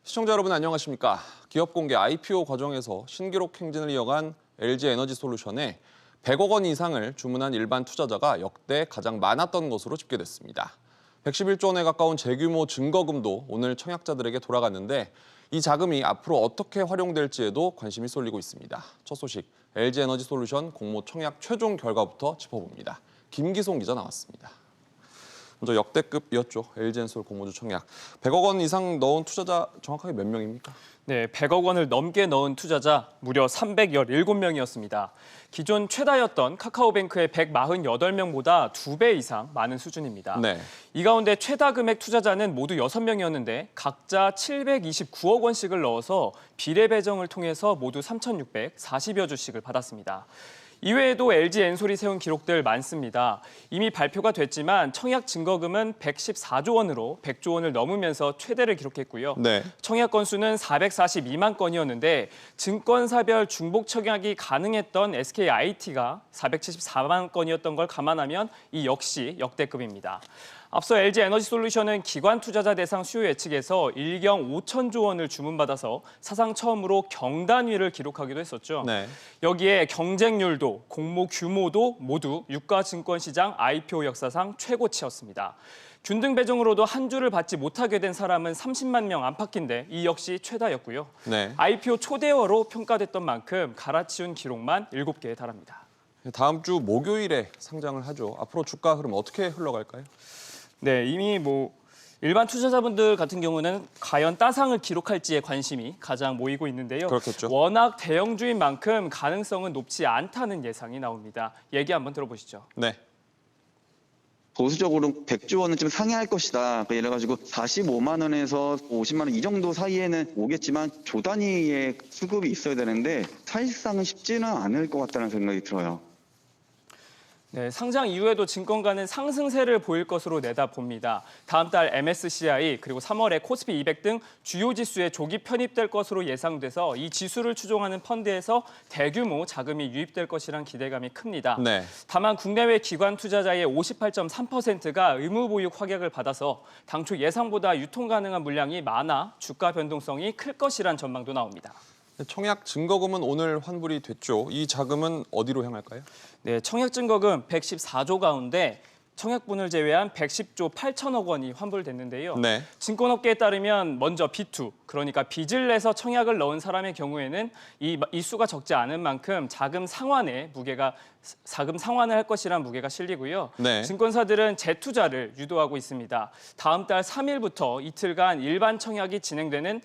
시청자 여러분 안녕하십니까? 기업 공개 IPO 과정에서 신기록 행진을 이어간 LG에너지솔루션에 100억 원 이상을 주문한 일반 투자자가 역대 가장 많았던 것으로 집계됐습니다. 111조 원에 가까운 재규모 증거금도 오늘 청약자들에게 돌아갔는데 이 자금이 앞으로 어떻게 활용될지에도 관심이 쏠리고 있습니다. 첫 소식, LG에너지솔루션 공모 청약 최종 결과부터 짚어봅니다. 김기송 기자 나왔습니다. 먼저 역대급이었죠. LG엔솔 공모주 청약. 100억 원 이상 넣은 투자자 정확하게 몇 명입니까? 네, 100억 원을 넘게 넣은 투자자 무려 317명이었습니다. 기존 최다였던 카카오뱅크의 148명보다 2배 이상 많은 수준입니다. 네. 이 가운데 최다 금액 투자자는 모두 6명이었는데 각자 729억 원씩을 넣어서 비례 배정을 통해서 모두 3,640여 주씩을 받았습니다. 이외에도 LG엔솔이 세운 기록들 많습니다. 이미 발표가 됐지만 청약 증거금은 114조 원으로 100조 원을 넘으면서 최대를 기록했고요. 네. 청약 건수는 442만 건이었는데 증권사별 중복 청약이 가능했던 SKIT가 474만 건이었던 걸 감안하면 이 역시 역대급입니다. 앞서 LG에너지솔루션은 기관 투자자 대상 수요 예측에서 1경 5천조 원을 주문받아서 사상 처음으로 경단위를 기록하기도 했었죠. 네. 여기에 경쟁률도 공모 규모도 모두 유가 증권시장 IPO 역사상 최고치였습니다. 균등 배정으로도 한 주를 받지 못하게 된 사람은 30만 명 안팎인데 이 역시 최다였고요. 네. IPO 초대어로 평가됐던 만큼 갈아치운 기록만 7개에 달합니다. 다음 주 목요일에 상장을 하죠. 앞으로 주가 흐름 어떻게 흘러갈까요? 네, 이미 일반 투자자분들 같은 경우는 과연 따상을 기록할지에 관심이 가장 모이고 있는데요. 그렇겠죠. 워낙 대형주인 만큼 가능성은 높지 않다는 예상이 나옵니다. 얘기 한번 들어보시죠. 네. 보수적으로 100조 원은 좀 상회할 것이다. 이래가지고 45만 원에서 50만 원 이 정도 사이에는 오겠지만 조 단위의 수급이 있어야 되는데 사실상은 쉽지는 않을 것 같다는 생각이 들어요. 네, 상장 이후에도 증권가는 상승세를 보일 것으로 내다봅니다. 다음 달 MSCI 그리고 3월에 코스피 200 등 주요 지수에 조기 편입될 것으로 예상돼서 이 지수를 추종하는 펀드에서 대규모 자금이 유입될 것이란 기대감이 큽니다. 네. 다만 국내외 기관 투자자의 58.3%가 의무 보유 확약을 받아서 당초 예상보다 유통 가능한 물량이 많아 주가 변동성이 클 것이란 전망도 나옵니다. 청약 증거금은 오늘 환불이 됐죠. 이 자금은 어디로 향할까요? 네, 청약 증거금 114조 가운데 청약분을 제외한 110조 8천억 원이 환불됐는데요. 네. 증권업계에 따르면 먼저 B2, 그러니까 빚을 내서 청약을 넣은 사람의 경우에는 이 수가 적지 않은 만큼 자금 상환을 할 것이란 무게가 실리고요. 네. 증권사들은 재투자를 유도하고 있습니다. 다음 달 3일부터 이틀간 일반 청약이 진행되는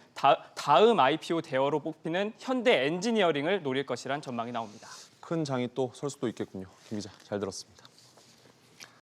다음 IPO 대어로 뽑히는 현대 엔지니어링을 노릴 것이란 전망이 나옵니다. 큰 장이 또 설 수도 있겠군요. 김 기자, 잘 들었습니다.